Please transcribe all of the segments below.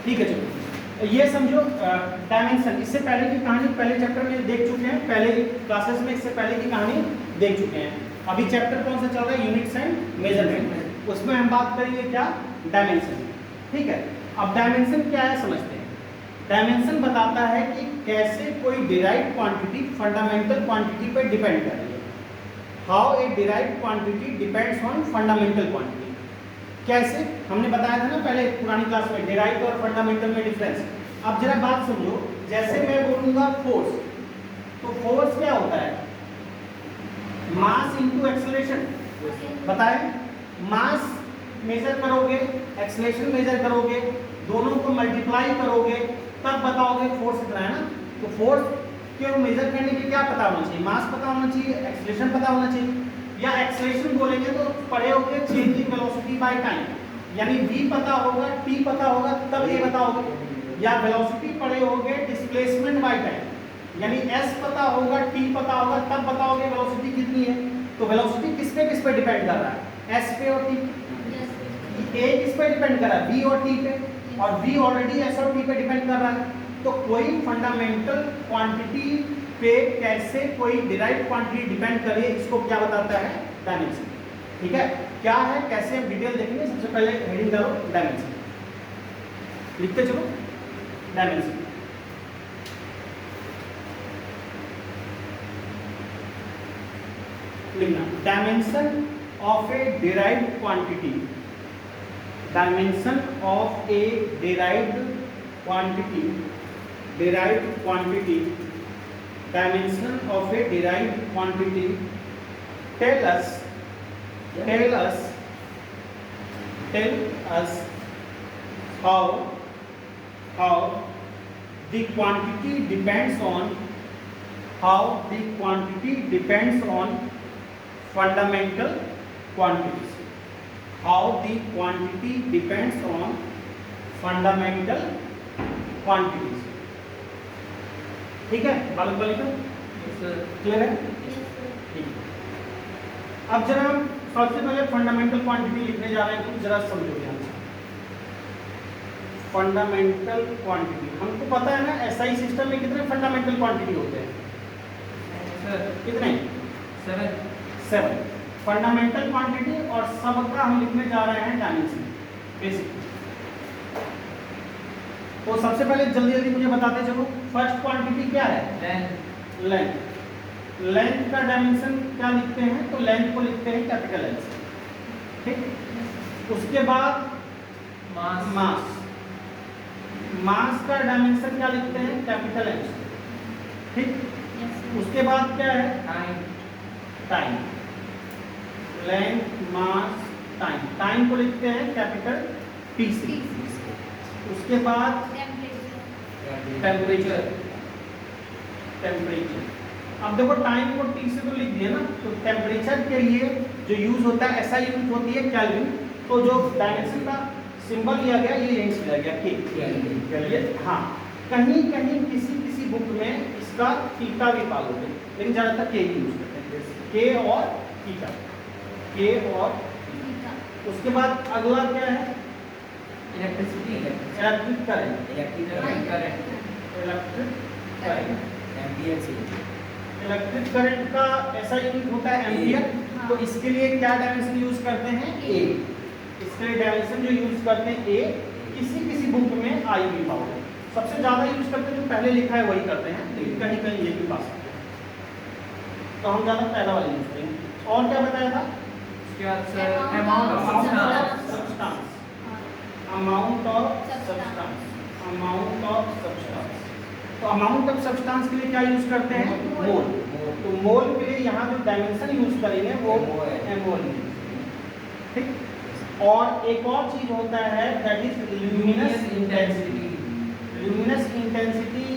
ठीक है चलो, ये समझो डायमेंशन। इससे पहले की कहानी पहले चैप्टर में देख चुके हैं, पहले क्लासेस में इससे पहले की कहानी देख चुके हैं। अभी चैप्टर कौन सा चल रहा है? Units and measurement. उसमें हम बात करेंगे क्या? डायमेंशन। ठीक है, अब डायमेंशन क्या है समझते हैं। डायमेंशन बताता है कि कैसे कोई डिराइव्ड क्वांटिटी फंडामेंटल क्वांटिटी पर डिपेंड कर रही है। How a derived quantity depends on fundamental quantity. कैसे? हमने बताया था ना पहले पुरानी क्लास में, डिराइव्ड और फंडामेंटल में डिफरेंस। अब जरा बात समझो, जैसे मैं बोलूंगा फोर्स, तो फोर्स क्या होता है? Mass into acceleration. बताएं, मास मेजर करोगे, एक्सेलरेशन मेजर करोगे, दोनों को मल्टीप्लाई करोगे, तब बताओगे फोर्स कितना है ना। तो फोर्स को मेजर करने के क्या पता होना चाहिए? मास पता होना चाहिए, एक्सेलरेशन पता होना चाहिए। या एक्सेलरेशन बोलेंगे तो पढ़े होगे change in velocity by time, यानी v पता होगा, t पता होगा, तब ये बताओगे। या वेलोसिटी पढ़े होगे डिस्प्लेसमेंट बाय टाइम, यानी s पता होगा, t पता होगा, तब बताओगे वेलोसिटी कितनी है। तो वेलोसिटी किस पे डिपेंड कर रहा है? s पे और t पे। a किस पे डिपेंड कर रहा है? v और t पे, और v ऑलरेडी s और t पे डिपेंड कर रहा है। तो कोई फंडामेंटल क्वांटिटी पे कैसे कोई डिराइव्ड क्वांटिटी डिपेंड करे, इसको क्या बताता है? डायमेंशन। ठीक है, क्या है, कैसे हम डिटेल देखेंगे। सबसे पहले हेडिंग करो डायमेंशन, लिखते चलो डायमेंशन। लिखना dimension of A derived quantity. Dimension of A derived quantity, derived quantity, dimension of a derived quantity tell us how the quantity depends on fundamental quantities. How the quantity depends on fundamental quantities. ठीक है, बालक बालिका clear है? ठीक। अब जरा हम सबसे पहले फंडामेंटल क्वांटिटी लिखने जा रहे हैं, तो जरा समझो ध्यान से। फंडामेंटल क्वांटिटी हमको पता है ना, एसआई सिस्टम में कितने फंडामेंटल क्वांटिटी होते हैं? कितने? 7 फंडामेंटल क्वांटिटी, और सबका हम लिखने जा रहे हैं डायमेंशन बेसिक। तो सबसे पहले जल्दी जल्दी मुझे बताते चलो, फर्स्ट क्वांटिटी क्या है? लेंथ। लेंथ का डायमेंशन क्या लिखते हैं? तो लेंथ को लिखते हैं कैपिटल एल। ठीक, उसके बाद मास। मास का डायमेंशन क्या लिखते हैं? Capital L. ठीक, उसके बाद क्या है? टाइम। लेंथ, मास, टाइम। टाइम को लिखते हैं कैपिटल टी से। उसके बाद टेम्परेचर। अब देखो टाइम को टी से तो लिख दिया ना, तो टेम्परेचर के लिए जो यूज होता है ऐसा यूज होती है केल्विन। तो जो डायमेंशन का सिंबल लिया गया ये यहीं से लिया गया के। हाँ, कहीं कहीं किसी बुक में इसका थीटा भी पालोगे, लेकिन ज्यादातर के ही यूज करते हैं, के और थीटा, के और थीटा। उसके बाद अगला क्या है? Electricity, electric current, electric current का ऐसा यूनिट होता है एम्पियर। तो इसके लिए क्या डायमेंशन यूज करते हैं? ए। इसके लिए डायमेंशन जो यूज करते हैं ए, किसी बुक में आई भी पाओगे। सबसे ज्यादा यूज करते हैं जो पहले लिखा है वही करते हैं, लेकिन कहीं कहीं ये भी पा सकते हैं। तो हम ज्यादा पहला वाला यूज करेंगे। और क्या बताया था? Amount of substance, amount of substance. तो अमाउंट ऑफ सब्सटेंस के लिए क्या यूज करते हैं? मोल। तो मोल के लिए यहाँ जो डायमेंशन यूज करेंगे वो मोल। ठीक, और एक और चीज होता है that is luminous intensity. Luminous intensity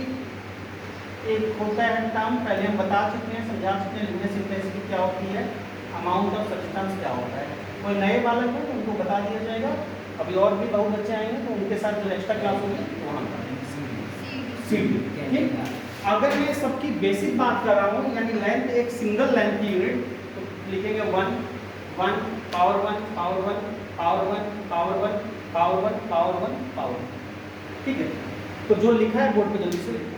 एक होता है टर्म, पहले हम बता चुके हैं, समझा चुके हैं ल्यूमिनस इंटेंसिटी क्या होती है, अमाउंट ऑफ सब्सटेंस क्या होता है। कोई नए बालक हो तो उनको बता दिया जाएगा, अभी और भी बहुत बच्चे आएंगे तो उनके साथ जो एक्स्ट्रा क्लास होगी वो हम करेंगे। ठीक, अगर मैं सबकी बेसिक बात कर रहा हूँ, यानी लेंथ एक सिंगल लेंथ की यूनिट, तो लिखेंगे 1 1 power 1 power 1 power 1 power 1 power 1 power 1 power 1। ठीक है, तो जो लिखा है बोर्ड पे जल्दी से लिखो।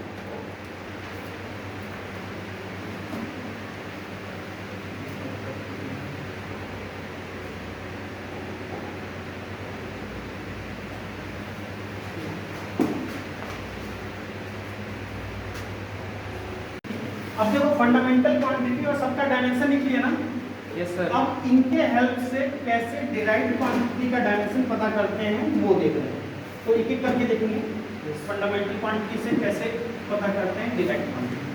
अब देखो फंडामेंटल क्वांटिटी और सबका डायमेंशन लिख लिया ना। Yes sir. अब इनके हेल्प से कैसे डिराइव्ड क्वांटिटी का डायमेंशन पता करते हैं वो देख रहे हैं, तो एक एक करके देखेंगे फंडामेंटल क्वांटिटी से कैसे पता करते हैं डिराइव्ड क्वांटिटी,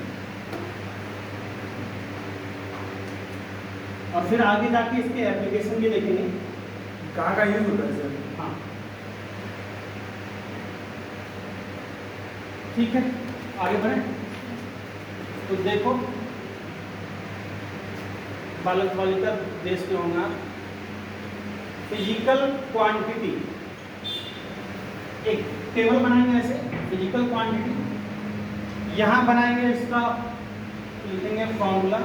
और फिर आगे जाके इसके एप्लीकेशन भी देखेंगे कहाँ का यूज होता है सर। हाँ ठीक है, आगे बढ़े। तो देखो बालक बालिका देश के होना, फिजिकल क्वांटिटी एक टेबल बनाएंगे ऐसे, फिजिकल क्वांटिटी यहाँ बनाएंगे, इसका लिखेंगे फॉर्मूला,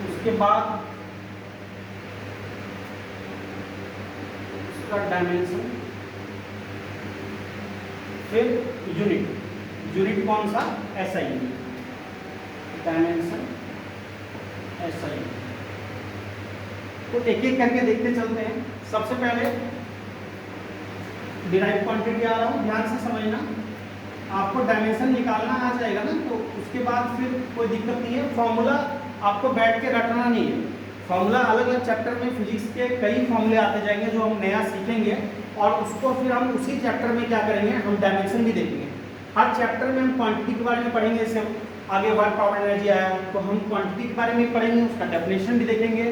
उसके बाद उसका डायमेंशन, फिर यूनिट कौन सा, SI डायमेंशन SI। तो एक एक करके देखते चलते हैं। सबसे पहले डिराइव क्वांटिटी आ रहा हूँ, ध्यान से समझना, आपको डायमेंशन निकालना आ जाएगा ना, तो उसके बाद फिर कोई दिक्कत नहीं है। फॉर्मूला आपको बैठ के रटना नहीं है, फॉर्मूला अलग अलग चैप्टर में फिजिक्स के कई फॉर्मूले आते जाएंगे जो हम नया सीखेंगे, और उसको फिर हम उसी चैप्टर में क्या करेंगे, हम डायमेंशन भी देखेंगे। हर चैप्टर में हम क्वांटिटी के बारे में पढ़ेंगे, जैसे आगे वर्क पावर एनर्जी आया तो हम क्वांटिटी के बारे में पढ़ेंगे, उसका डेफिनेशन भी देखेंगे,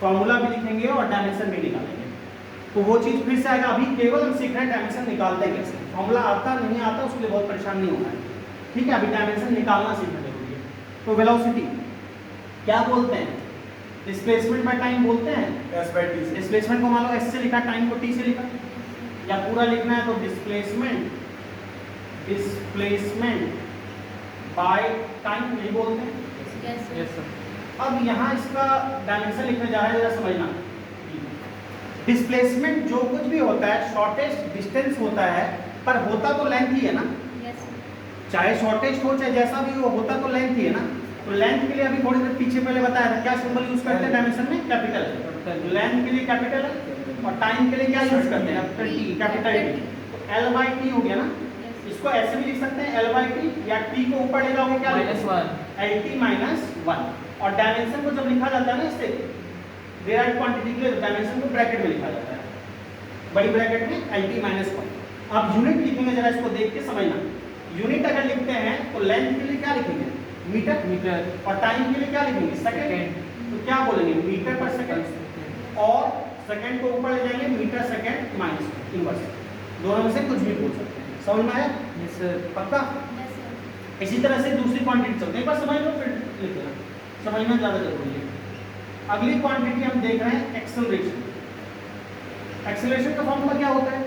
फॉर्मूला भी लिखेंगे और डायमेंशन भी निकालेंगे। तो वो चीज़ फिर से आएगा, अभी केवल हम सीख रहे हैं डायमेंशन निकालते हैं कैसे, फॉर्मूला आता नहीं आता उसके लिए बहुत परेशान नहीं होना है, ठीक है। अभी डायमेंशन निकालना सीखना जरूरी है। तो वेलोसिटी क्या बोलते हैं, डिस्प्लेसमेंट बाय टाइम बोलते हैं, S/T। डिस्प्लेसमेंट को मान लो S से लिखा, टाइम को T से लिखा, या पूरा लिखना है तो डिस्प्लेसमेंट बाय टाइम यही बोलते हैं। Yes sir. अब यहाँ इसका डायमेंशन लिखने जा रहे हैं, जरा समझना। डिस्प्लेसमेंट जो कुछ भी होता है शॉर्टेस्ट डिस्टेंस होता है, पर होता तो लेंथ ही है ना, चाहे शॉर्टेस्ट हो चाहे जैसा भी हो, होता तो लेंथ ही है ना। तो लेंथ के लिए अभी थोड़ी देर पीछे पहले बताया था, क्या सिंबल यूज करते हैं डायमेंशन में, कैपिटल। लेंथ के लिए कैपिटल है और टाइम के लिए क्या यूज करते हैं, कैपिटल T। तो L/T हो गया ना, इसको ऐसे भी लिख सकते हैं L/T, या T को ऊपर ले जाओगे क्या -1 और डायमेंशन को जब लिखा जाता है ना इससे डिराइव्ड क्वांटिटी के लिए, डायमेंशन को ब्रैकेट में लिखा जाता है, बड़ी ब्रैकेट में LT-1। अब यूनिट लिखेंगे, जरा इसको देख के समझना। यूनिट अगर लिखते हैं तो लेंथ के लिए क्या लिखेंगे, मीटर, और टाइम के लिए क्या लिखेंगे, सेकंड। तो क्या बोलेंगे, मीटर पर सेकंड, और सेकंड को ऊपर ले जाएंगे, मीटर सेकंड माइनस इनवर्स, दोनों में से कुछ भी बोल सकते हैं। समझ में आया? Yes sir. पक्का? इसी तरह से दूसरी क्वांटिटी चलते हैं, एक बार समझ लो फिर लिख लेना, समझना ज़्यादा जरूरी है। अगली क्वांटिटी हम देख रहे हैं एक्सेलरेशन। एक्सेलरेशन का फॉर्मूला क्या होता है,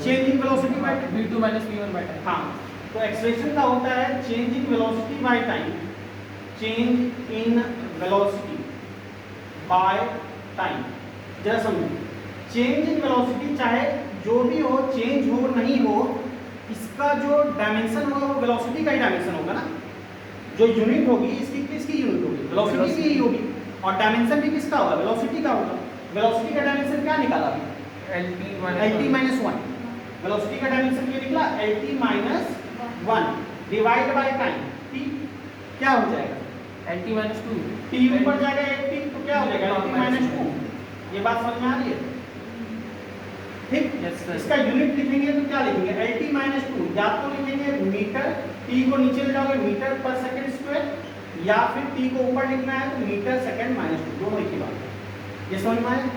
change in velocity bye v2 - v1 by time. हाँ, तो एक्सेलरेशन का होता है change in velocity by time, change in velocity by time. जरा समझो, चेंज इन वेलोसिटी चाहे जो भी हो, चेंज हो नहीं हो, इसका जो डायमेंशन होगा वो वेलोसिटी का ही डायमेंशन होगा ना। जो यूनिट होगी इसकी किसकी यूनिट होगी, वेलोसिटी की ही होगी, और डायमेंशन भी किसका होगा, वेलोसिटी का होगा। वेलोसिटी का डायमेंशन क्या निकाला अभी, LT-1। वेलोसिटी का डायमेंशन ये निकला LT-1 divide by time, T क्या हो जाएगा, LT-2। T ऊपर जाएगा 80 तो क्या हो जाएगा LT-2। ये बात समझ में आ रही है, ठीक। इसका यूनिट लिखेंगे तो क्या लिखेंगे, LT-2, या तो लिखेंगे मीटर, T को नीचे ले जाओगे मीटर पर सेकंड स्क्वायर, या फिर T को ऊपर लिखना है तो मीटर सेकंड -2, दोनों एक ही बात है। ये समझ में आया,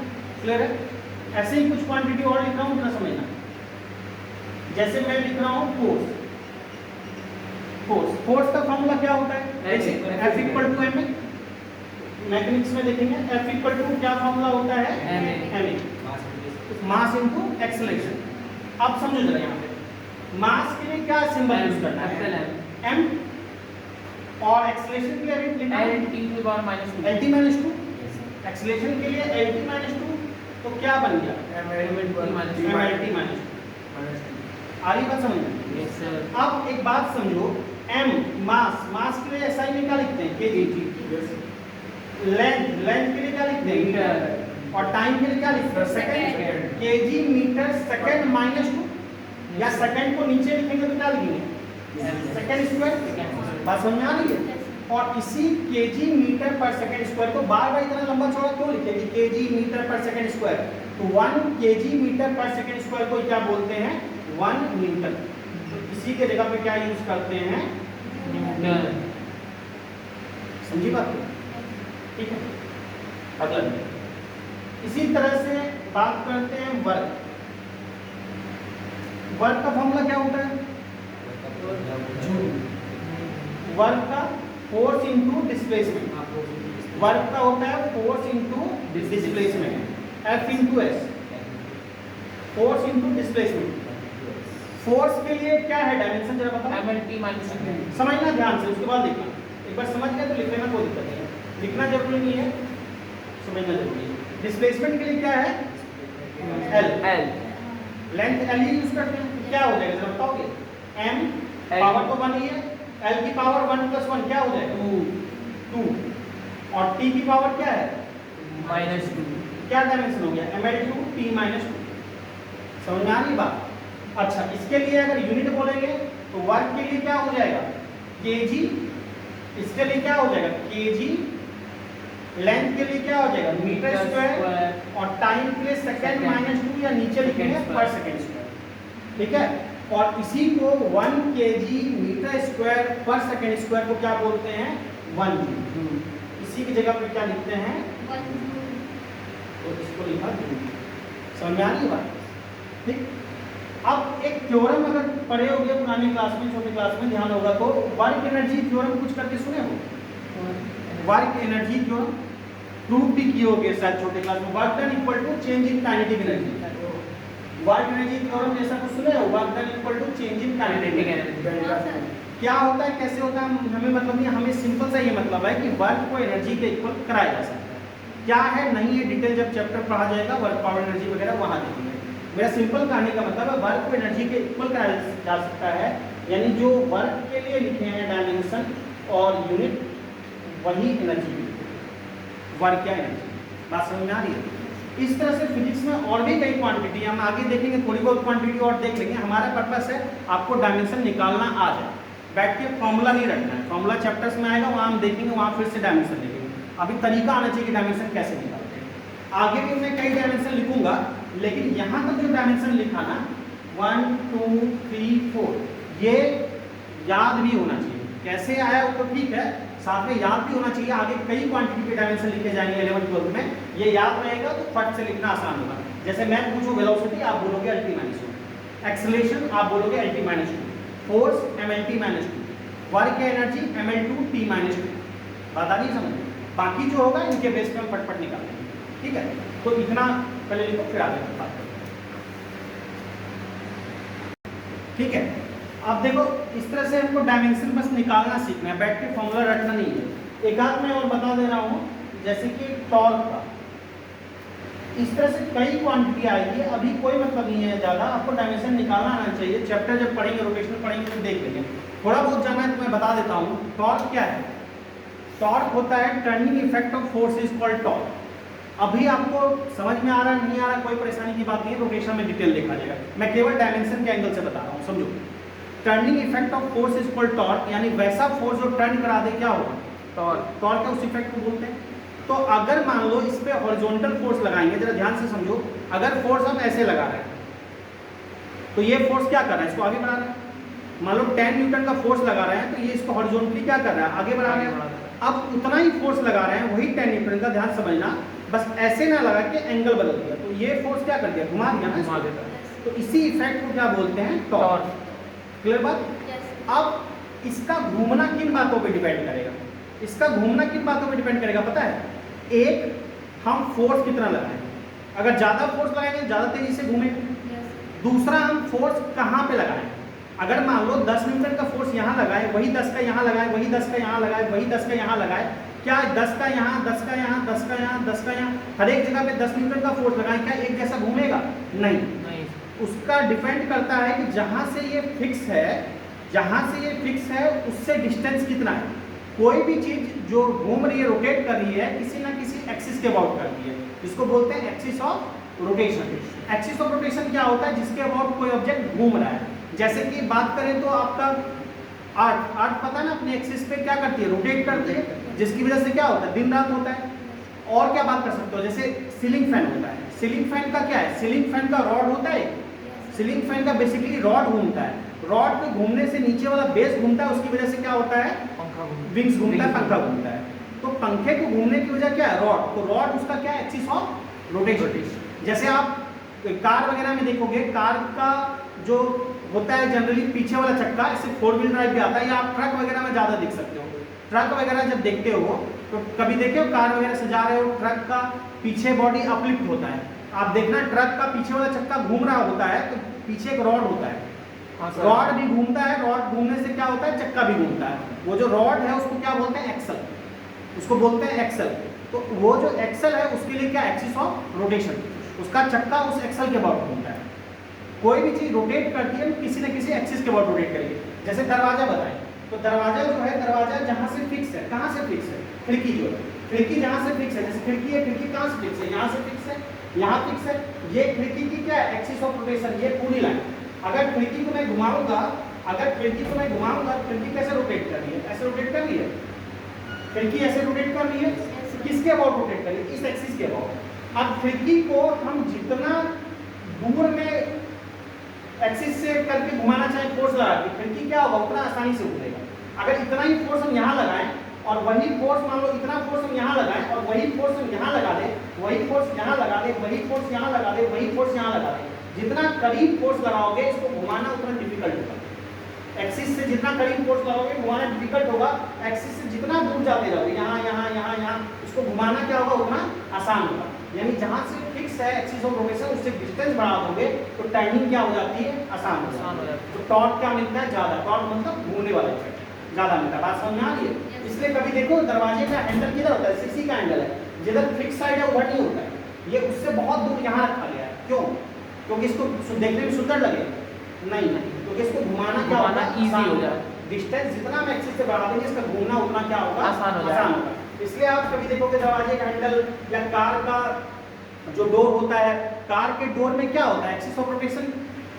क्लियर है? ऐसे ही कुछ क्वांटिटी और लिख रहा हूँ, थोड़ा समझना। जैसे मैं लिख रहा हूँ फोर्स का फॉर्मूला क्या होता है, F = ma। मैकेनिक्स में देखेंगे F = क्या फॉर्मूला होता है, ma, मास इनटू एक्सेलरेशन। अब समझो जरा, यहाँ पे मास के लिए क्या सिंबल यूज करना है, m, और एक्सेलरेशन के लिए अभी लिखना है LT-2। LT-2। एक्सेलरेशन के लिए LT-2, तो क्या बन गया MLT minus MLT माइनस आ रही बात समझ में? Yes sir. अब एक बात समझो, m मास के लिए ऐसा ही नहीं क्या लिखते हैं kg, लेंथ के लिए क्या लिखते हैं मीटर, और टाइम के लिए क्या लिखते हैं second, kg metre second minus 2, या सेकंड को नीचे लिखेंगे तो क्या लिखेंगे सेकंड स्क्वायर। बात समझ में आ रही है? और इसी kg मीटर पर सेकंड स्क्वायर को बार बार इतना लंबा चौड़ा क्यों लिखे कि kg मीटर पर सेकंड स्क्वायर, तो 1 kg मीटर पर सेकंड स्क्वायर को क्या बोलते हैं 1 न्यूटन। तो इसी के जगह पे क्या यूज करते हैं न्यूटन। समझी बात को? ठीक है, अगला इसी तरह से बात करते हैं वर्क। वर्क का फॉर्मूला क्या होता है? वर्क का फोर्स इनटू डिस्प्लेसमेंट। वर्क का होता है force into displacement, F into S, force into displacement. Force के लिए क्या है डायमेंशन जरा बताओ? MLT minus 2. समझना ध्यान से, उसके बाद देखना। एक बार समझ गए तो लिखने में कोई दिक्कत नहीं है, लिखना जरूरी नहीं है, समझना जरूरी है। डिस्प्लेसमेंट के लिए क्या है L, लेंथ L ही यूज करते हैं। क्या हो जाएगा जरा बताओगे? M पावर तो 1 ही है, L की पावर 1 + 1 क्या हो जाएगा 2, और T की पावर क्या है -2. क्या डायमेंशन हो गया ml2 t - 2। समझ में आ रही बात? अच्छा, इसके लिए अगर यूनिट बोलेंगे तो वर्क के लिए क्या हो जाएगा kg, इसके लिए क्या हो जाएगा kg, लेंथ के लिए क्या हो जाएगा मीटर स्क्वायर, और टाइम के लिए सेकंड -2 या नीचे लिखेंगे पर सेकंड स्क्वायर। ठीक है, और इसी को 1 kg मीटर स्क्वायर पर सेकंड स्क्वायर को क्या बोलते हैं 1 जूल। इसी की जगह पे क्या लिखते हैं तो इसको लिखा जूल। समझ में आ रही बात? ठीक, अब एक थ्योरम अगर पढ़े होंगे पुरानी क्लास में, छोटी क्लास में ध्यान होगा तो वर्क एनर्जी थ्योरम कुछ करके सुने हो? वर्क एनर्जी थ्योरम प्रूव भी किए होंगे शायद छोटे क्लास में। Work done equal to change in kinetic energy. Work energy theorem जैसा कुछ सुने हो? Work done equal to change in kinetic energy. क्या होता है, कैसे होता है, हमें मतलब नहीं, हमें सिंपल सा ये मतलब है कि वर्क को एनर्जी के इक्वल कराया जा सकता है। क्या है नहीं है डिटेल जब चैप्टर पढ़ा जाएगा, वर्क पावर एनर्जी वगैरह वहाँ देखेंगे। मेरा सिंपल कहने का मतलब है वर्क को एनर्जी के इक्वल कराया जा सकता है, यानी जो वर्क के लिए लिखे हैं डायमेंशन और यूनिट वही एनर्जी वर्क या एनर्जी। बात समझ में आ रही है? इस तरह से फिजिक्स में और भी कई क्वांटिटी हम आगे देखेंगे, थोड़ी बहुत क्वांटिटी और देख लेंगे। हमारा पर्पस है आपको डायमेंशन निकालना आ जाए, बैठ के फॉर्मूला नहीं रखना है। फॉर्मूला चैप्टर्स में आएगा, वहाँ हम देखेंगे, वहाँ फिर से डायमेंशन देखेंगे। अभी तरीका आना चाहिए कि डायमेंशन कैसे निकालते हैं। आगे भी मैं कई डायमेंशन लिखूंगा, लेकिन यहाँ तक जो डायमेंशन लिखा ना 1 2 3 4 ये याद भी होना चाहिए। कैसे आया वो तो ठीक है, साथ में याद भी होना चाहिए। आगे कई क्वांटिटी के डायमेंशन लिखे जाएंगे 11th 12th में, ये याद रहेगा तो फट से लिखना आसान होगा। जैसे मैं पूछूं वेलोसिटी, आप बोलोगे LT - 1, एक्सेलरेशन आप बोलोगे LT - 2, force MLT - 2, work energy ML2 T - 2। बात आ रही समझ? बाकी जो होगा इनके बेस पे हम फटफट निकालेंगे। ठीक है, तो इतना पहले लिखो फिर आगे बात करें। ठीक है, अब देखो इस तरह से हमको डायमेंशन बस निकालना सीखना है, बैठ के फॉर्मूला रटना नहीं है। एक आध मैं और बता दे रहा हूँ, जैसे कि टॉर्क का इस तरह से कई क्वांटिटी आएगी। अभी कोई मतलब नहीं है ज़्यादा, आपको डायमेंशन निकालना आना चाहिए। चैप्टर जब पढ़ेंगे, रोटेशनल पढ़ेंगे तो देख लेंगे। थोड़ा बहुत जाना है तो मैं बता देता हूँ। टॉर्क क्या है? टॉर्क होता है turning effect of force is called torque. अभी आपको समझ में आ रहा है नहीं आ रहा, कोई परेशानी की बात नहीं है, रोटेशन में डिटेल देखा जाएगा। मैं केवल डायमेंशन के एंगल से बता रहा हूँ, समझो। Turning effect of force is called torque, यानी वैसा फोर्स जो टर्न करा दे क्या होगा टॉर्क। टॉर्क है उस इफेक्ट को बोलते हैं। तो अगर मान लो इस पे हॉरिजॉन्टल फोर्स लगाएंगे, जरा ध्यान से समझो। अगर फोर्स हम ऐसे लगा रहे हैं तो ये फोर्स क्या कर रहा है, इसको आगे बढ़ा रहा है। मान लो 10 न्यूटन का फोर्स लगा रहे हैं तो ये इसको हॉरिजॉन्टली क्या कर रहा है, आगे बढ़ा रहा है। अब उतना ही फोर्स लगा रहे हैं, वही 10 न्यूटन का, ध्यान समझना, बस ऐसे ना लगा के एंगल बदल दिया तो ये फोर्स क्या कर दिया, घुमा दिया ना, घुमा देता है। तो इसी इफेक्ट को क्या बोलते हैं, टॉर्क। क्लियर बात? अब इसका घूमना किन बातों पे डिपेंड करेगा, इसका घूमना किन बातों पे डिपेंड करेगा पता है? एक, हम फोर्स कितना लगाएं, अगर ज़्यादा फोर्स लगाएंगे ज़्यादा तेजी से घूमेंगे। दूसरा, हम फोर्स कहाँ पे लगाएं। अगर मान लो 10 न्यूटन का फोर्स यहाँ लगाए, वही 10 का यहाँ लगाए, वही 10 का यहाँ लगाए, वही 10 का यहाँ लगाए, क्या 10 का यहाँ, 10 का यहाँ, 10 का यहाँ, 10 का यहाँ, हर एक जगह पे 10 न्यूटन का फोर्स लगाएं, क्या एक जैसा घूमेगा? नहीं। नहीं उसका डिपेंड करता है कि जहाँ से ये फिक्स है, जहाँ से ये फिक्स है उससे डिस्टेंस कितना है। कोई भी चीज जो घूम रही है, रोटेट कर रही है, किसी ना किसी एक्सिस के अबाउट करती है, जिसको बोलते हैं axis of rotation. Axis of rotation क्या होता है? जिसके अबाउट कोई ऑब्जेक्ट घूम रहा है। जैसे कि बात करें तो आपका अर्थ पता है ना, अपने एक्सिस पे क्या करती है? रोटेट करती है, जिसकी वजह से क्या होता है? दिन रात होता है। और क्या बात कर सकते हो? जैसे सीलिंग फैन होता है, सीलिंग फैन का क्या है? सीलिंग फैन का रॉड होता है, सीलिंग फैन का बेसिकली रॉड घूमता है, रॉड के घूमने से नीचे वाला बेस घूमता है, उसकी वजह से क्या होता है? पंखा घूमता विंग्स घूमता है, पंखा घूमता है। तो पंखे को घूमने की वजह क्या है? रॉड। तो रॉड उसका क्या है? Axis of rotation. जैसे आप कार वगैरह में देखोगे, कार का जो होता है जनरली पीछे वाला चक्का, इससे 4 व्हील ड्राइव भी आता है, या आप ट्रक वगैरह में ज़्यादा देख सकते हो। ट्रक वगैरह जब देखते हो तो कभी देखे हो कार वगैरह से जा रहे हो, ट्रक का पीछे बॉडी अपलिफ्ट होता है, आप देखना ट्रक का पीछे वाला चक्का घूम रहा होता है तो पीछे एक रॉड होता है, रॉड भी घूमता है, रॉड घूमने से क्या होता है? चक्का भी घूमता है। वो जो रॉड है उसको क्या बोलते हैं? एक्सल, उसको बोलते हैं एक्सल। तो वो जो एक्सल है उसके लिए क्या? एक्सिस ऑफ रोटेशन, उसका चक्का उस एक्सल के अबाउट घूमता है। कोई भी चीज रोटेट करती है किसी न किसी एक्सिस के अबाउट रोटेट करेगी। जैसे दरवाजा बताएं तो दरवाजा जो है, दरवाजा जहाँ से फिक्स है, कहाँ से फिक्स है? खिड़की जो है, खिड़की जहाँ से फिक्स है, जैसे खिड़की है, खिड़की कहाँ से फिक्स है? यहाँ से फिक्स है, यहाँ फिक्स है। ये खिड़की की क्या है? एक्सिस ऑफ रोटेशन, ये पूरी लाइन। अगर खिड़की को मैं घुमाऊंगा, अगर खिड़की को मैं घुमाऊंगा, खिड़की कैसे रोटेट कर रही है? ऐसे रोटेट कर रही है, खिड़की ऐसे रोटेट कर रही है, किसके अबाउट रोटेट कर रही है? इस एक्सिस के अबाउट। अब खिड़की को हम जितना दूर में एक्सिस से करके घुमाना चाहे फोर्स लगा के, खिड़की क्या होगा? उतना आसानी से उतरेगा। अगर इतना ही फोर्स हम यहाँ लगाएं और वही फोर्स, मान लो इतना फोर्स हम यहाँ लगाएं और वही फोर्स हम यहाँ लगा दें, वही फोर्स यहाँ लगा दें, वही फोर्स यहाँ लगा दें, वही फोर्स यहाँ लगा दें, जितना करीब फोर्स लगाओगे इसको घुमाना उतना डिफिकल्ट होगा। एक्सिस से जितना करीब फोर्स लगाओगे घुमाना डिफिकल्ट होगा, एक्सिस से जितना दूर जाते रहोगे, यहाँ यहाँ यहाँ यहाँ, इसको घुमाना क्या होगा? उतना आसान होगा। यानी जहाँ से फिक्स है एक्सिस ऑफ रोटेशन, उससे डिस्टेंस बढ़ा दोगे तो टाइमिंग क्या हो जाती है? आसान हो जाती है। तो टॉर्क क्या मिलता है? ज़्यादा। टॉर्क मतलब घूमने वाला इफेक्ट ज़्यादा मिलता है। बात समझ में आ रही है? इसलिए कभी देखो दरवाजे का हैंडल किधर होता है? सीसी का हैंडल है, जिधर फिक्स साइड है उधर नहीं होता है, ये उससे बहुत दूर यहाँ रखा गया है। क्यों? क्योंकि इसको देखने में सुंदर लगे? नहीं, क्योंकि इसको घुमाना क्या होगा? ईजी हो जाए। डिस्टेंस जितना हम एक्सिस से बढ़ा देंगे इसका घूमना उतना क्या होगा? आसान होगा। इसलिए आप कभी देखोगे दरवाजे का हैंडल या कार का जो डोर होता है, कार के डोर में क्या होता है? एक्सिस ऑफ रोटेशन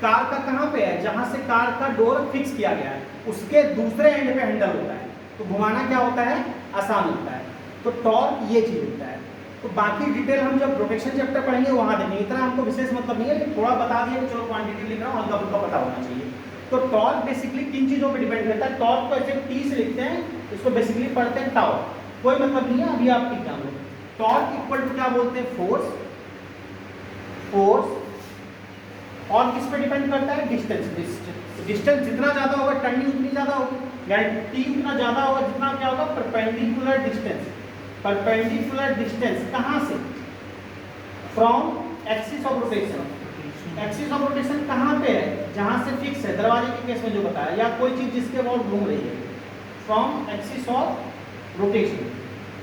कार का कहाँ पे है? जहाँ से कार का डोर फिक्स किया गया है उसके दूसरे एंड पे हैंडल होता है, तो घुमाना क्या होता है? आसान होता है। तो टॉर्क ये चीज होता है। तो बाकी डिटेल हम जब रोटेशन चैप्टर पढ़ेंगे वहाँ देखेंगे, इतना हमको विशेष मतलब नहीं है, लेकिन थोड़ा बता दिया कि चलो क्वांटिटी लिख रहा हूँ, हल्का फुल्का पता होना चाहिए। तो टॉर्क बेसिकली 3 चीज़ों पे डिपेंड करता है। टॉर्क को ऐसे टी से लिखते हैं, इसको बेसिकली पढ़ते हैं टाउ, कोई मतलब नहीं है, अभी आप ठीक जान लो। टॉर्क इक्वल टू क्या बोलते हैं? फोर्स। फोर्स और किस पे डिपेंड करता है? डिस्टेंस। डिस्टेंस जितना ज़्यादा होगा टर्निंग उतनी ज़्यादा होगी, यानी टी उतना ज़्यादा होगा जितना क्या होगा? Perpendicular distance. परपेंडिकुलर डिस्टेंस कहाँ से? From axis of rotation. Axis of rotation कहाँ पे है? जहाँ से फिक्स है, दरवाजे के केस में जो बताया, या कोई चीज़ जिसके अबाउट घूम रही है, फ्रॉम एक्सिस ऑफ रोटेशन।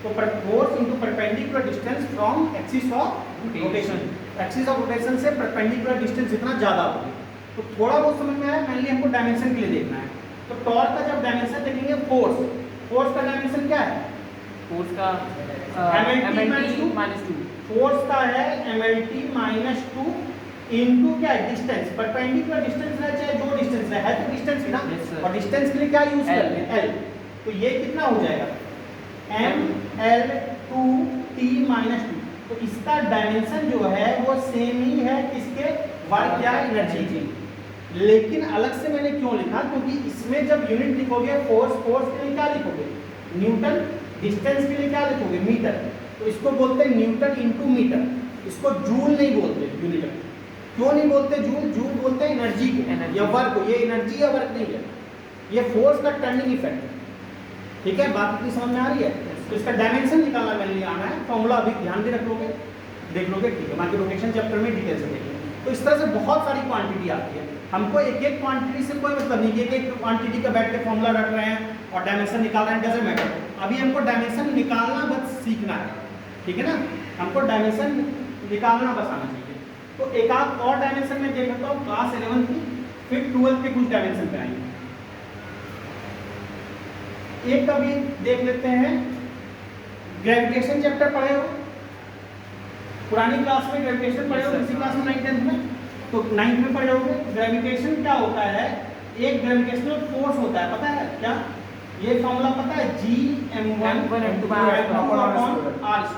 तो force into perpendicular distance from axis of rotation. Axis of rotation से परपेंडिकुलर डिस्टेंस जितना ज़्यादा होगी। तो थोड़ा बहुत समझ में आया, मेनली हमको डायमेंशन के लिए देखना है। तो टॉर्क का जब डायमेंशन देखेंगे, फोर्स का डायमेंशन क्या है? फोर्स का MLT -2 फोर्स का है MLT -2 इनटू क्या है? डिस्टेंस। परपेंडिकुलर डिस्टेंस है चाहे जो डिस्टेंस है तो डिस्टेंस ही ना। Yes, और डिस्टेंस के लिए क्या यूज करते हैं? L। तो ये कितना हो जाएगा? ML2T-2। तो इसका डायमेंशन जो है वो सेम ही है किसके? वर्क या एनर्जी की। लेकिन अलग से मैंने क्यों लिखा? क्योंकि इसमें जब यूनिट लिखोगे फोर्स के लिए क्या लिखोगे? न्यूटन। डिस्टेंस के लिए क्या लिखोगे? मीटर। तो इसको बोलते हैं न्यूटन इंटू मीटर, इसको जूल नहीं बोलते यूनिट। क्यों नहीं बोलते जूल? जूल बोलते हैं एनर्जी को या वर्क को। ये एनर्जी या वर्क नहीं है, ये फोर्स का टर्निंग इफेक्ट है। ठीक है, बात इतनी समझ में आ रही है? तो इसका डायमेंशन निकालना मेरे लिए आना है, फॉर्मूला अभी ध्यान भी रख लोगे, देख लोगे, ठीक है। बाकी रोटेशन चैप्टर में डिटेल से देखेंगे। तो इस तरह से बहुत सारी क्वांटिटी आती है। हमको एक एक क्वांटिटी से कोई मतलब नहीं कि एक एक क्वांटिटी का बैठ के फॉर्मूला रख रहे हैं और डायमेंशन निकाल रहे हैं, डजंट मैटर। अभी हमको डायमेंशन निकालना बस सीखना है, ठीक है ना, हमको डायमेंशन निकालना बस आना चाहिए। तो एक आध और डायमेंशन में देख लेता हूँ क्लास 11 की, फिर 12 के कुछ डायमेंशन पे आएंगे। एक का भी देख लेते हैं, ग्रेविटेशन चैप्टर पढ़े हो, पुरानी क्लास में ग्रेविटेशन पढ़े हो, किसी क्लास में 9th 10th में, तो 9th में पढ़े होंगे। ग्रेविटेशन क्या होता है, एक ग्रेविटेशनल फोर्स होता है, पता है क्या, ये फॉर्मूला पता है, G(m1)/r²,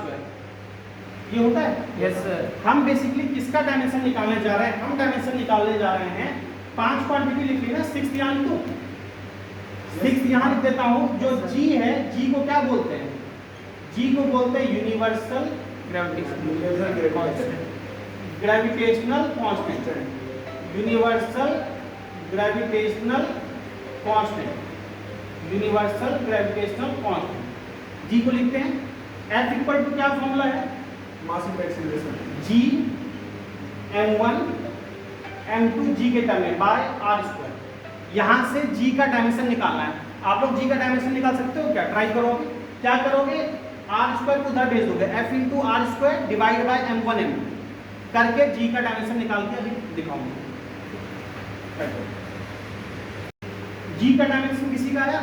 ये होता है। Yes sir. हम बेसिकली किसका डायमेंशन निकालने जा रहे हैं, हम डायमेंशन निकालने जा रहे हैं 5 क्वांटिटी लिख ली ना, 6th यहाँ लिख दो, 6th यहाँ लिख देता हूँ। जो G है, G को क्या बोलते हैं, G को बोलते हैं universal gravitational constant, universal gravitational constant, universal gravitational constant, G को लिखते हैं। F इक्वल टू क्या फॉर्मूला है, mass into acceleration, G m1 m2 G के टर्म में बाय r²। यहाँ से G का डायमेंशन निकालना है। आप लोग G का डायमेंशन निकाल सकते हो क्या, ट्राई करोगे, क्या करोगे, r² को उधर भेज दोगे, F into r² divide by m1 m2 करके G का डायमेंशन निकाल के अभी दिखाऊंगा। G का डायमेंशन किसी का आया,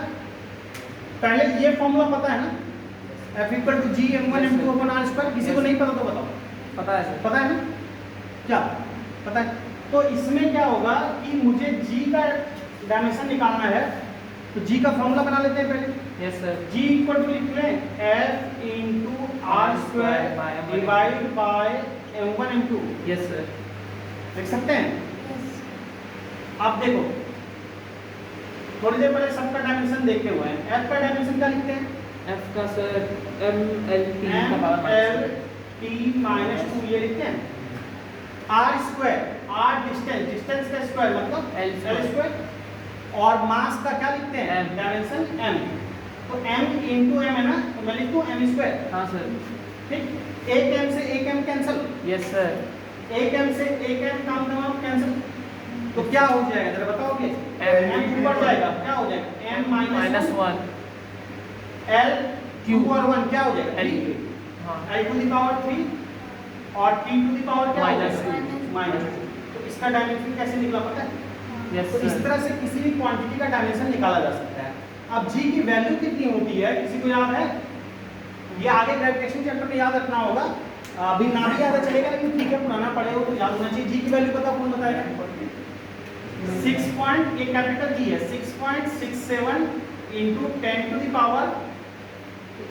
पहले ये फॉर्मूला पता है ना, F equal to G m1 m2 upon r², किसी को नहीं पता तो बताओ, पता है सर। पता है ना, क्या पता है। तो इसमें क्या होगा कि मुझे G का डायमेंशन निकालना है, तो G का फॉर्मूला बना लेते हैं पहले। Yes sir. G equal to लिख लें F into r² divide by m1 m2, yes sir. लिख सकते हैं। आप देखो थोड़ी देर पहले सबका डायमेंशन देखे हुए हैं, F का डायमेंशन क्या लिखते हैं, F का सर MLT का पावर MLT-2 ये लिखते हैं। r², r डिस्टेंस, डिस्टेंस का स्क्वायर मतलब L², और मास का क्या लिखते हैं, M, डायमेंशन m। तो m इंटू m है ना, तो मैं लिखूं m², हाँ सर। ठीक। एक m से एक m कैंसिल, यस सर। एक m से एक m काम तमाम कैंसिल, तो क्या हो जाएगा जरा बताओगे, m ऊपर जाएगा, क्या हो जाएगा m -1 L Q और 1 क्या हो जाएगा L, 3, हाँ L टू द पावर 3 और T टू द पावर क्या हो -2, जाएगा, -2। तो इसका डायमेंशन कैसे निकला पता है, यस तो इस सर। तरह से किसी भी क्वांटिटी का डायमेंशन निकाला जा सकता है। अब G की वैल्यू कितनी होती है, किसी को याद है, ये आगे ग्रेविटेशन चैप्टर में याद रखना होगा, अभी ना भी याद चलेगा लेकिन ठीक है, पुराना पढ़े हो तो याद होना चाहिए। G की वैल्यू पता कौन बताएगा, 6 ये कैपिटल G है, 6.67 इंटू 10 टू द पावर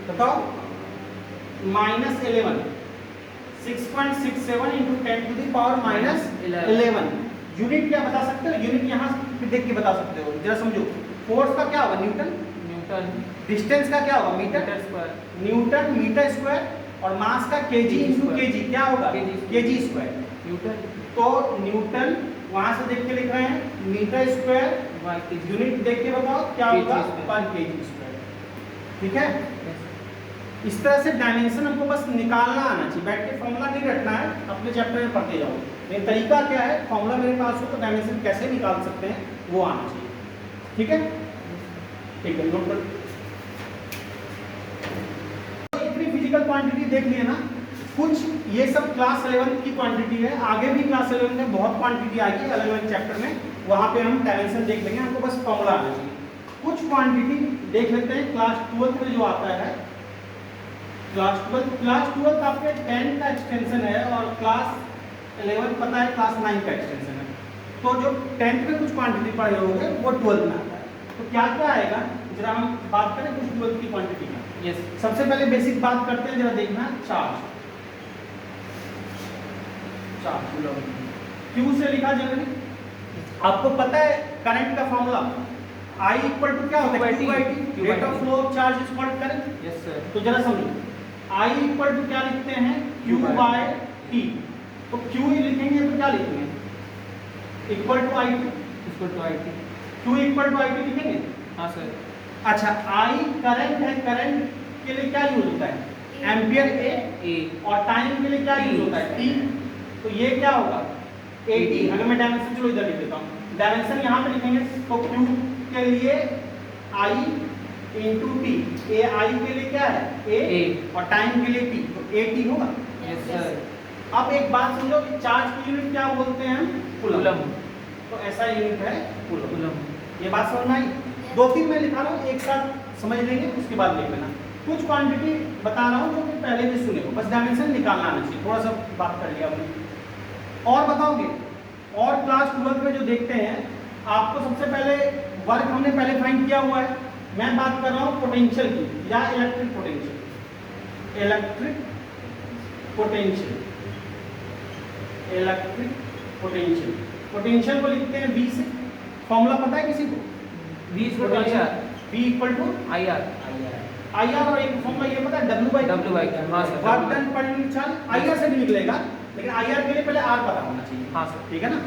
बताओ -11, 6.67 into 10 to the power -11। Unit क्या बता सकते हो, यूनिट यहाँ देख के बता सकते हो, जरा समझो। फोर्स का क्या होगा, न्यूटन, न्यूटन, डिस्टेंस का क्या होगा, metre, metre square, newton metre square, और मास का केजी इंटू केजी क्या होगा, केजी स्क्वायर। न्यूटन, तो न्यूटन वहां से देख के लिख रहे हैं, metre square, by KG, unit देख के बताओ क्या kg होगा, square। पर केजी स्क्वायर, ठीक है। इस तरह से डायमेंशन हमको बस निकालना आना चाहिए, बैठ के फॉर्मूला नहीं रटना है, अपने चैप्टर में पढ़ते जाओ। लेकिन तरीका क्या है, फॉर्मूला मेरे पास हो तो डायमेंशन कैसे निकाल सकते हैं वो आना चाहिए, ठीक है, ठीक है। नोट कर, इतनी फिजिकल क्वांटिटी देख लिए ना, कुछ ये सब क्लास 11 की क्वांटिटी है, आगे भी क्लास 11 में बहुत क्वांटिटी आएगी अलग अलग चैप्टर में, वहाँ पे हम डायमेंशन देख लेंगे, हमको बस फॉर्मूला आना चाहिए। कुछ क्वांटिटी देख लेते हैं क्लास 12 में जो आता है, क्लास 12 आपके 10 का एक्सटेंशन है और क्लास 11 पता है क्लास 9 का एक्सटेंशन है। तो जो 10th में कुछ क्वांटिटी पढ़े होंगे वो 12th में आता है। तो क्या क्या आएगा, जरा हम बात करें कुछ 12th की क्वांटिटी का। यस। सबसे पहले बेसिक बात करते हैं, जरा देखना, चार्ज। क्यू से लिखा जनरली, आपको पता है करंट का फॉर्मूला I इक्वल टू क्या होता है, Q/T, rate of flow of charge is called current. Yes sir. तो जरा समझो, I इक्वल टू क्या लिखते हैं, Q/T। तो Q ही लिखेंगे तो क्या लिखेंगे, equal to I2, equal to IT, Q equal to I2 लिखेंगे। हाँ सर। अच्छा, I करंट है, करंट के लिए क्या यूज होता है, एम्पियर A, A, और टाइम के लिए क्या यूज होता है, T। तो ये क्या होगा, 80। अगर मैं डायमेंशन चलो इधर लिख देता हूँ, डायमेंशन यहाँ पे लिखेंगे तो क्यूब के लिए I इंटू टी, ए आई के लिए क्या है ए और टाइम के लिए टी, तो ए टी होगा। Yes sir. अब एक बात समझो कि चार्ज की यूनिट क्या बोलते हैं हम, कूलम। तो ऐसा यूनिट है कूलम। ये बात समझ में आई? दो तीन मैं लिखा रहा हूँ, एक साथ समझ लेंगे उसके बाद लिख लेना। कुछ क्वांटिटी बता रहा हूँ जो कि पहले भी सुने हो, बस डायमेंशन निकालना आना चाहिए। थोड़ा सा बात कर लिया आपने, और बताओगे। और क्लास 12 में जो देखते हैं आपको सबसे पहले वर्क हमने पहले फाइंड किया हुआ है। मैं बात कर रहा हूँ पोटेंशियल की या electric potential. Electric potential, electric potential, potential को लिखते हैं V से। फॉर्मूला पता है किसी को? V equal to IR। V equal to IR। IR और एक फॉर्मूला ये पता है W बाई हाँ सर। Work done per unit charge. IR से भी निकलेगा, लेकिन IR के लिए पहले R पता होना चाहिए। हाँ सर। ठीक है ना,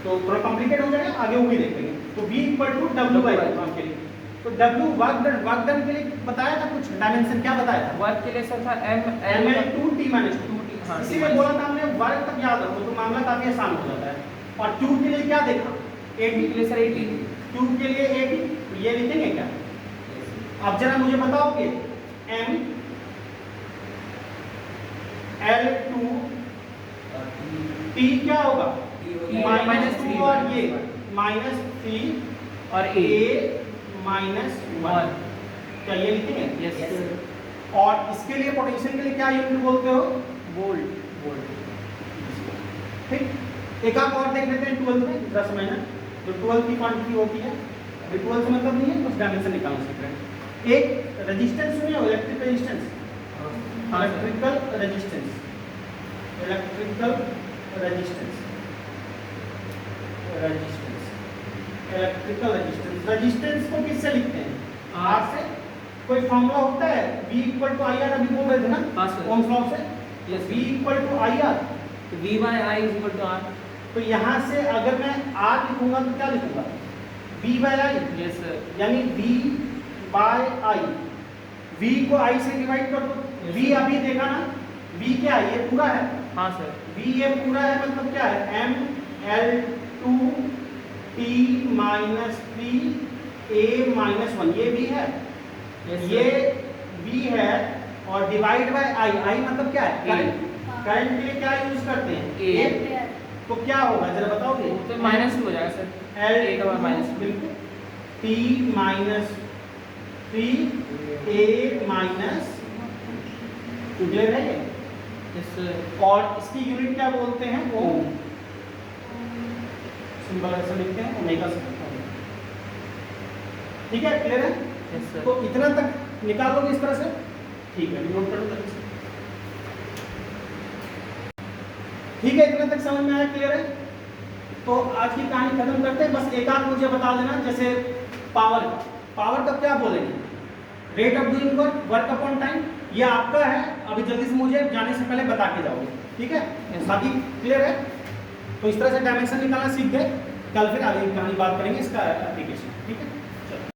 तो थोड़ा कॉम्प्लिकेट हो जाएगा, आगे वो भी देखेंगे। तो V equal to W by के लिए, तो W वर्क डन के लिए बताया था कुछ, डायमेंशन क्या बताया था? वर्क के लिए सर था ml/2t-2। हाँ, इसीलिए बोला था हमने वर्क तक याद रखो तो मामला काफी आसान हो जाता है। और Q के लिए क्या देखा? 80 के लिए सर 80। Q के लिए 80, तो ये लिखेंगे क्या? अब जरा मुझे बताओगे m L2 T क्या होगा? -2 और ये -3 और A -1, क्या ये लिखेंगे? Yes sir. और इसके लिए पोटेंशियल के लिए क्या यूनिट बोलते हो? वोल्ट। ठीक, एक आप और देख लेते हैं 12 में, जरा समझना। जो 12 की क्वांटिटी होती है, अभी 12 से मतलब नहीं है, बस डायमेंशन निकालना सीख रहे हैं। एक रेजिस्टेंस सुनिए, electric resistance, electrical resistance, electrical resistance, resistance, electrical resistance. Resistance को किससे लिखते हैं? R से। कोई फॉर्मूला होता है V इक्वल टू IR, अभी बोल रहे थे ना हाँ सर। ओम्स लॉ से। Yes V equal to IR, V by I is equal to R। तो यहाँ से अगर मैं R लिखूंगा तो क्या लिखूंगा? V by I, yes sir. यानी V by I। V को I से डिवाइड कर दो। V अभी देखा ना, V क्या है? ये पूरा है। हाँ सर। V ये पूरा है, मतलब क्या है? M L2 T -3 A -1, ये V है। ये V है और डिवाइड बाय I। I मतलब क्या है? करंट। करंट के लिए क्या यूज करते हैं? A। तो क्या होगा जरा बताओगे? तो -2 हो जाएगा सर। L A का -2। बिल्कुल, T -3 A -2 क्लियर है ये? Yes sir. और इसकी यूनिट क्या बोलते हैं? ओम। सिंबल ऐसा लिखते हैं ओमेगा से। ठीक है, क्लियर है? Yes sir. तो इतना तक निकाल लोगे इस तरह से? ठीक है, नोट कर लो जल्दी से। ठीक है, इतना तक समझ में आया? क्लियर है? तो आज की कहानी खत्म करते हैं। बस एक आध मुझे बता देना, जैसे पावर का क्या बोलेंगे? Rate of doing work upon time, ये आपका है। अभी जल्दी से मुझे जाने से पहले बता के जाओगे, ठीक है? बाकी क्लियर है? तो इस तरह से डायमेंशन निकालना सीख गए। कल फिर आगे कहानी बात करेंगे इसका एप्लीकेशन, ठीक है?